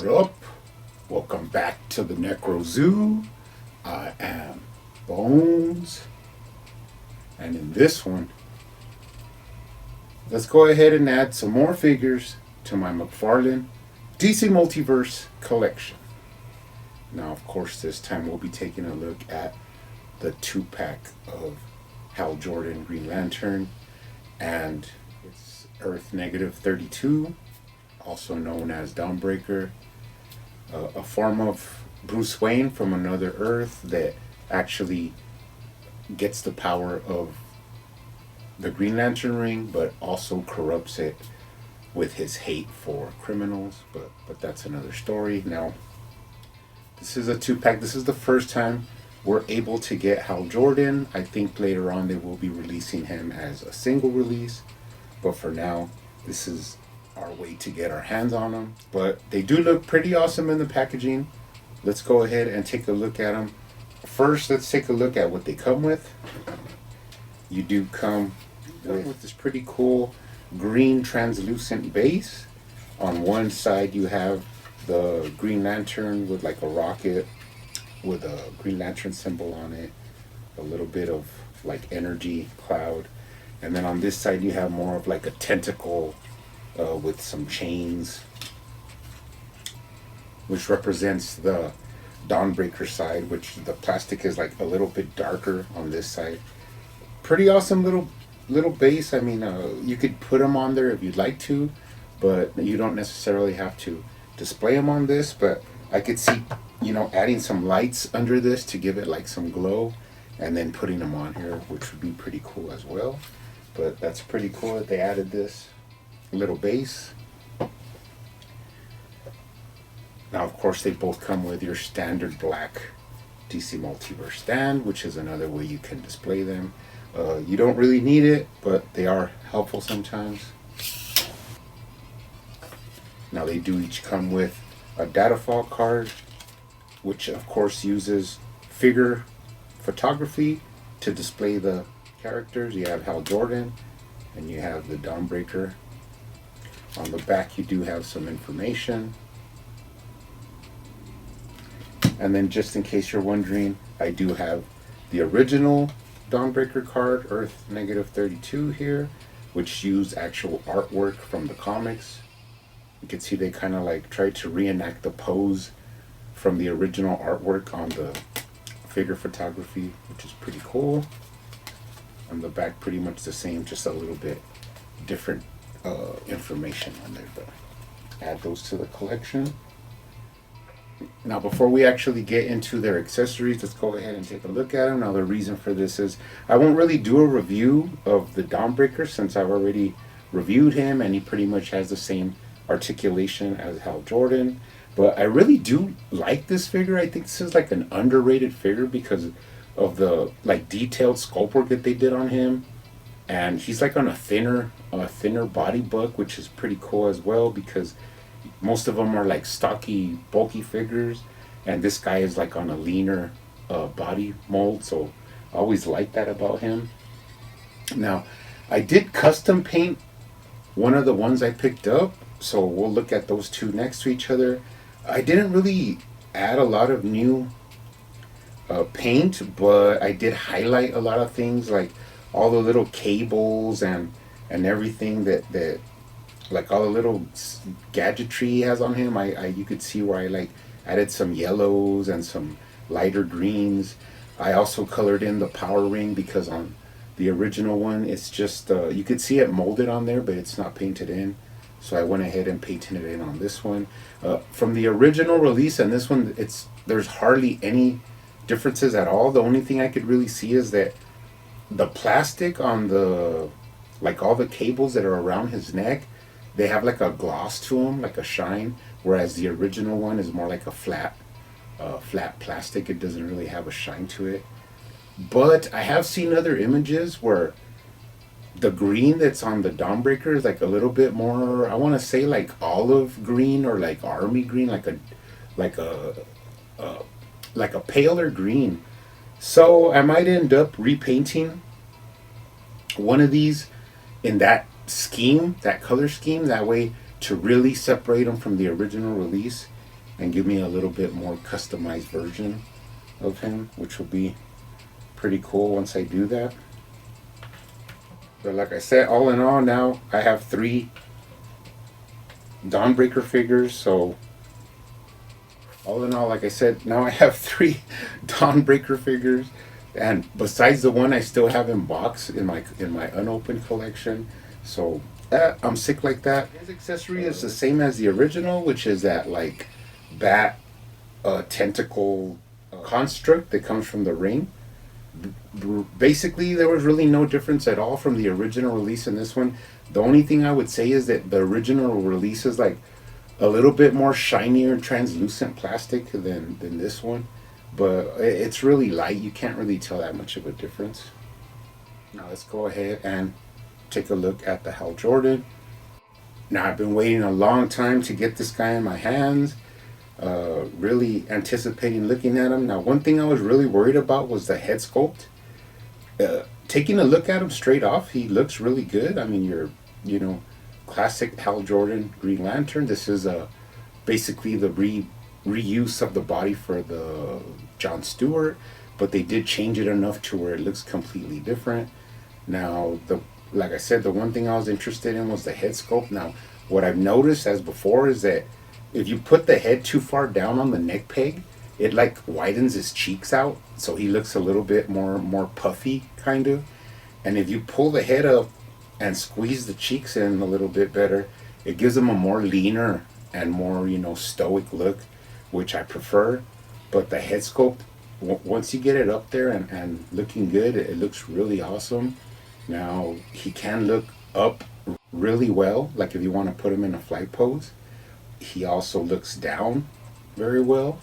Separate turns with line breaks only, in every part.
What up? Welcome back to the Necro Zoo. I am Bones. And in this one, let's go ahead and add some more figures to my McFarlane DC Multiverse collection. Now, of course, this time we'll be taking a look at the 2-pack of Hal Jordan Green Lantern and it's Earth Negative 32, also known as Dawnbreaker, a form of Bruce Wayne from another Earth that actually gets the power of the Green Lantern ring, but also corrupts it with his hate for criminals. But that's another story. Now, this is a 2-pack. This is the first time we're able to get Hal Jordan. I think later on they will be releasing him as a single release, but for now, this is our way to get our hands on them. But they do look pretty awesome in the packaging. Let's go ahead and take a look at them. First, let's take a look at what they come with. You do come with this pretty cool green translucent base. On one side you have the Green Lantern with like a rocket with a Green Lantern symbol on it, a little bit of like energy cloud, and then on this side you have more of like a tentacle with some chains, which represents the Dawnbreaker side, which the plastic is like a little bit darker on this side. Pretty awesome little base. I mean, you could put them on there if you'd like to, but you don't necessarily have to display them on this. But I could see, adding some lights under this to give it like some glow, and then putting them on here, which would be pretty cool as well. But that's pretty cool that they added this little base. Now, of course, they both come with your standard black DC Multiverse stand, which is another way you can display them. You don't really need it, but they are helpful sometimes. Now, they do each come with a data file card, which of course uses figure photography to display the characters. You have Hal Jordan and you have the Dawnbreaker. On the back you do have some information. And then, just in case you're wondering, I do have the original Dawnbreaker card, Earth Negative 32 here, which used actual artwork from the comics. You can see they kind of like tried to reenact the pose from the original artwork on the figure photography, which is pretty cool. On the back, pretty much the same, just a little bit different information on there, but add those to the collection. Now, before we actually get into their accessories, let's go ahead and take a look at them. Now, the reason for this is I won't really do a review of the Dawnbreaker since I've already reviewed him and he pretty much has the same articulation as Hal Jordan. But I really do like this figure. I think this is like an underrated figure because of the like detailed sculpt work that they did on him. And he's like on a thinner body book, which is pretty cool as well because most of them are like stocky, bulky figures, and this guy is like on a leaner body mold, so I always like that about him. Now, I did custom paint one of the ones I picked up, so we'll look at those two next to each other. I didn't really add a lot of new paint, but I did highlight a lot of things, like all the little cables and everything that like all the little gadgetry he has on him. You could see where I like added some yellows and some lighter greens. I also colored in the power ring because on the original one it's just you could see it molded on there, but it's not painted in. So I went ahead and painted it in on this one. From the original release and this one, there's hardly any differences at all. The only thing I could really see is that the plastic on the like all the cables that are around his neck, they have like a gloss to them, like a shine, whereas the original one is more like a flat plastic. It doesn't really have a shine to it. But I have seen other images where the green that's on the Dawnbreaker is like a little bit more, I want to say like olive green or like army green, like a paler green. So I might end up repainting one of these in that scheme, that color scheme, that way to really separate them from the original release. and give me a little bit more customized version of him, which will be pretty cool once I do that. But like I said, all in all, now I have 3 Dawnbreaker figures. So all in all, like I said, now I have 3 Dawnbreaker figures, and besides the one I still have in box in my unopened collection. So I'm sick like that. His accessory is the same as the original, which is that like bat tentacle construct that comes from the ring. Basically, there was really no difference at all from the original release in this one. The only thing I would say is that the original release is like a little bit more shinier, translucent plastic than this one, but it's really light. You can't really tell that much of a difference. Now let's go ahead and take a look at the Hal Jordan. Now I've been waiting a long time to get this guy in my hands. Really anticipating looking at him. Now, one thing I was really worried about was the head sculpt. Taking a look at him straight off, he looks really good. I mean, classic Hal Jordan Green Lantern. This is basically the reuse of the body for the Jon Stewart, but they did change it enough to where it looks completely different. Now, like I said, the one thing I was interested in was the head sculpt. Now, what I've noticed as before is that if you put the head too far down on the neck peg, it like widens his cheeks out, so he looks a little bit more puffy kind of. And if you pull the head up and squeeze the cheeks in a little bit better, it gives him a more leaner and more stoic look, which I prefer. But the head sculpt, once you get it up there and looking good, it looks really awesome. Now he can look up really well, like if you want to put him in a flight pose. He also looks down very well.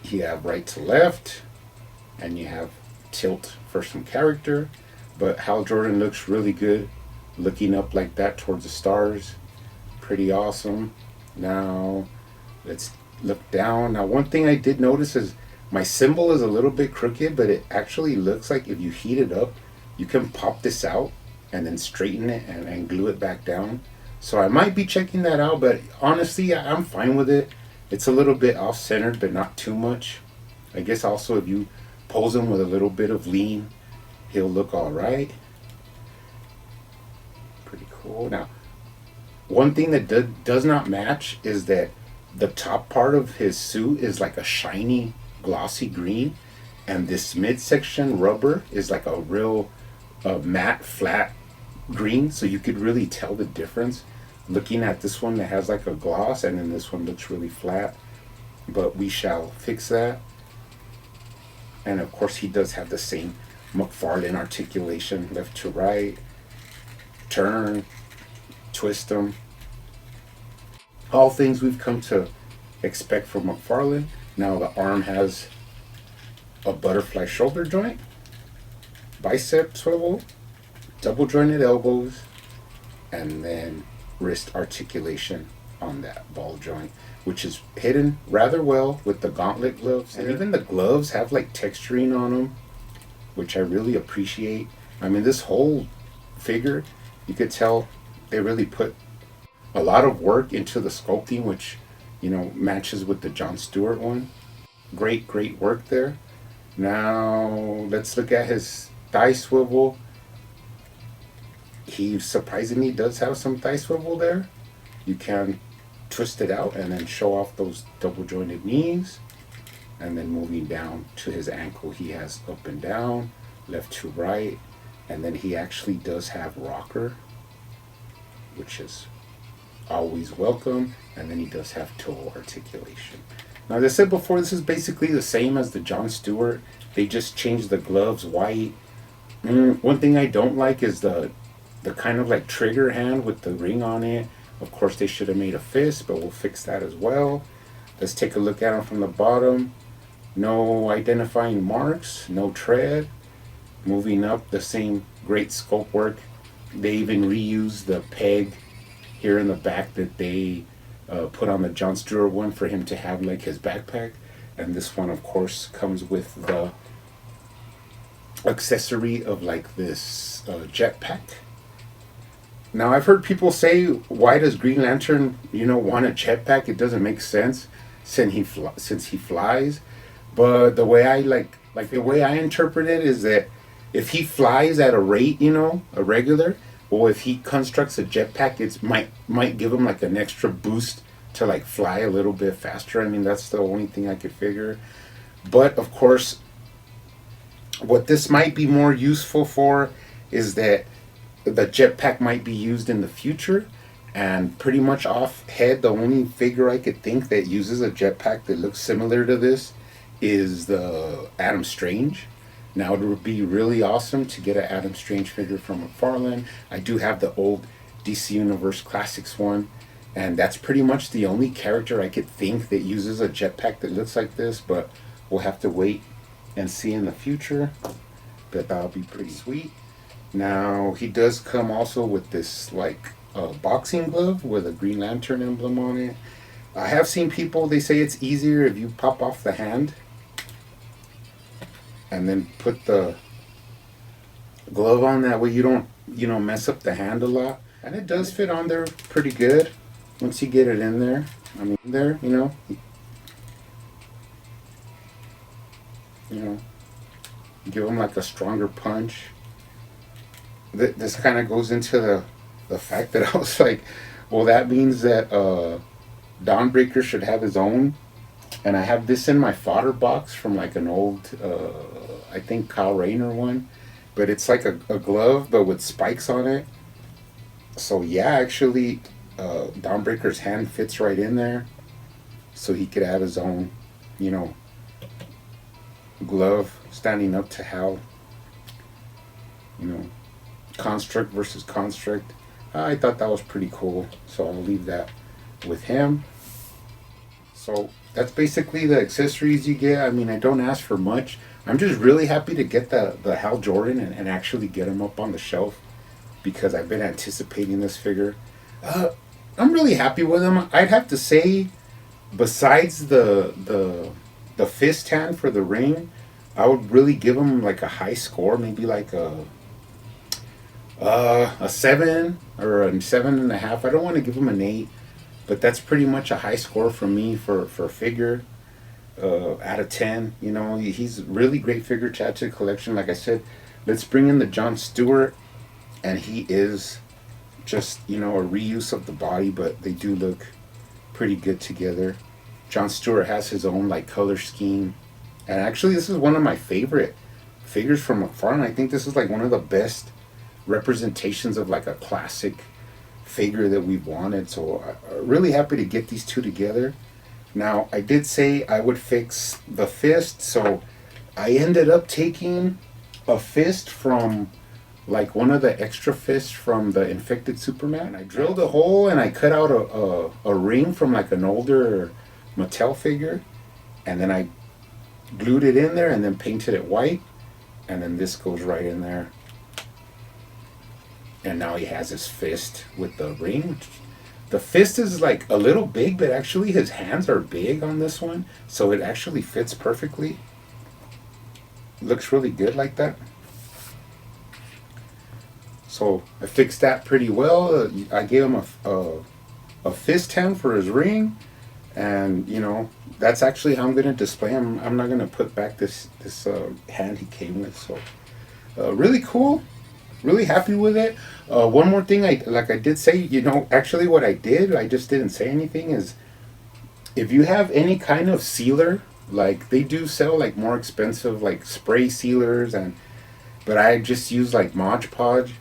You have right to left, and you have tilt for some character. But Hal Jordan looks really good looking up like that towards the stars. Pretty awesome. Now, let's look down. Now, one thing I did notice is my symbol is a little bit crooked, but it actually looks like if you heat it up, you can pop this out and then straighten it and glue it back down. So I might be checking that out, but honestly, I'm fine with it. It's a little bit off-centered, but not too much. I guess also if you pose him with a little bit of lean, he'll look all right. Pretty cool. Now, one thing that does not match is that the top part of his suit is like a shiny, glossy green, and this midsection rubber is like a real matte, flat green, so you could really tell the difference looking at this one that has like a gloss, and then this one looks really flat. But we shall fix that. And of course he does have the same McFarlane articulation, left to right, turn, twist them. All things we've come to expect from McFarlane. Now the arm has a butterfly shoulder joint, bicep swivel, double jointed elbows, and then wrist articulation on that ball joint, which is hidden rather well with the gauntlet gloves. And even the gloves have like texturing on them, which I really appreciate. I mean, this whole figure, you could tell they really put a lot of work into the sculpting, which matches with the Jon Stewart one. Great work there. Now let's look at his thigh swivel. He surprisingly does have some thigh swivel there. You can twist it out and then show off those double jointed knees. And then moving down to his ankle, he has up and down, left to right. And then he actually does have rocker, which is always welcome. And then he does have toe articulation. Now, as I said before, this is basically the same as the Jon Stewart. They just changed the gloves white. One thing I don't like is the kind of like trigger hand with the ring on it. Of course, they should have made a fist, but we'll fix that as well. Let's take a look at them from the bottom. No identifying marks, no tread. Moving up, the same great sculpt work. They even reused the peg here in the back that they put on the Jon Stewart one for him to have like his backpack. And this one, of course, comes with the accessory of like this jetpack. Now I've heard people say, why does Green Lantern, want a jetpack? It doesn't make sense since he flies. But the way I like the way I interpret it is that if he flies at a rate, a regular, well, if he constructs a jetpack, it might give him like an extra boost to like fly a little bit faster. I mean, that's the only thing I could figure. But of course, what this might be more useful for is that the jetpack might be used in the future. And pretty much off head, the only figure I could think that uses a jetpack that looks similar to this is the Adam Strange. Now, it would be really awesome to get an Adam Strange figure from McFarlane. I do have the old DC Universe Classics one, and that's pretty much the only character I could think that uses a jetpack that looks like this, but we'll have to wait and see in the future. But that'll be pretty sweet. Now, he does come also with this, like, boxing glove with a Green Lantern emblem on it. I have seen people, they say it's easier if you pop off the hand and then put the glove on. That way you don't, mess up the hand a lot. And it does fit on there pretty good once you get it in there. I mean, there, give them like a stronger punch. This kind of goes into the fact that I was like, well, that means that Dawnbreaker should have his own. And I have this in my fodder box from like an old, I think Kyle Rayner one. But it's like a glove, but with spikes on it. So yeah, actually, Dawnbreaker's hand fits right in there. So he could have his own, glove standing up to Hal. Construct versus Construct. I thought that was pretty cool. So I'll leave that with him. So that's basically the accessories you get. I mean, I don't ask for much. I'm just really happy to get the Hal Jordan and actually get him up on the shelf because I've been anticipating this figure. I'm really happy with him. I'd have to say, besides the fist hand for the ring, I would really give him like a high score, maybe like a 7 or a 7.5. I don't want to give him an 8. But that's pretty much a high score for me for a figure out of 10. He's a really great figure to add to the collection. Like I said, let's bring in the Jon Stewart. And he is just, a reuse of the body. But they do look pretty good together. Jon Stewart has his own like color scheme. And actually, this is one of my favorite figures from McFarlane. I think this is like one of the best representations of like a classic figure that we wanted. So I'm really happy to get these two together. Now, I did say I would fix the fist, so I ended up taking a fist from like one of the extra fists from the Infected Superman. I drilled a hole and I cut out a ring from like an older Mattel figure, and then I glued it in there and then painted it white, and then this goes right in there. And now he has his fist with the ring. The fist is like a little big, but actually his hands are big on this one. So it actually fits perfectly. Looks really good like that. So I fixed that pretty well. I gave him a fist hand for his ring. And, that's actually how I'm going to display him. I'm not going to put back this hand he came with. So really cool. Really happy with it. One more thing, I did say, actually what I did, I just didn't say anything, is if you have any kind of sealer, like they do sell like more expensive like spray sealers, but I just use like Mod Podge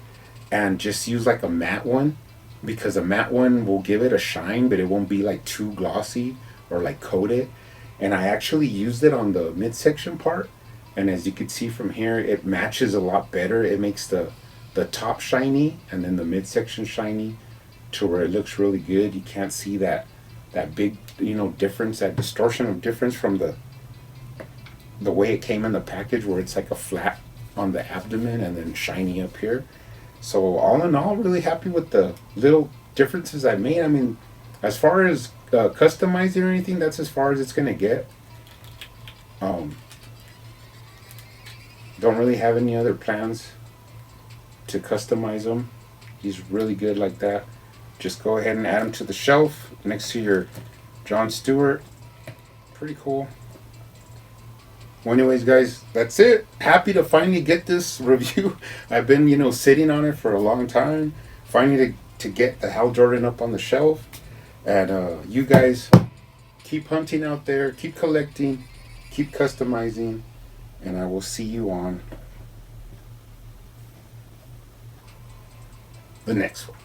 and just use like a matte one, because a matte one will give it a shine, but it won't be like too glossy or like coated. And I actually used it on the midsection part, and as you can see from here, it matches a lot better. It makes the top shiny and then the midsection shiny to where it looks really good. You can't see that big difference, that distortion of difference from the way it came in the package, where it's like a flat on the abdomen and then shiny up here. So all in all, really happy with the little differences I made. I mean, as far as customizing or anything, that's as far as it's gonna get. Don't really have any other plans to customize them. He's really good like that. Just go ahead and add him to the shelf next to your Jon Stewart. Pretty cool. Well, anyways, guys, that's it. Happy to finally get this review. I've been, sitting on it for a long time. Finally to get the Hal Jordan up on the shelf. And you guys keep hunting out there. Keep collecting. Keep customizing. And I will see you on the next one.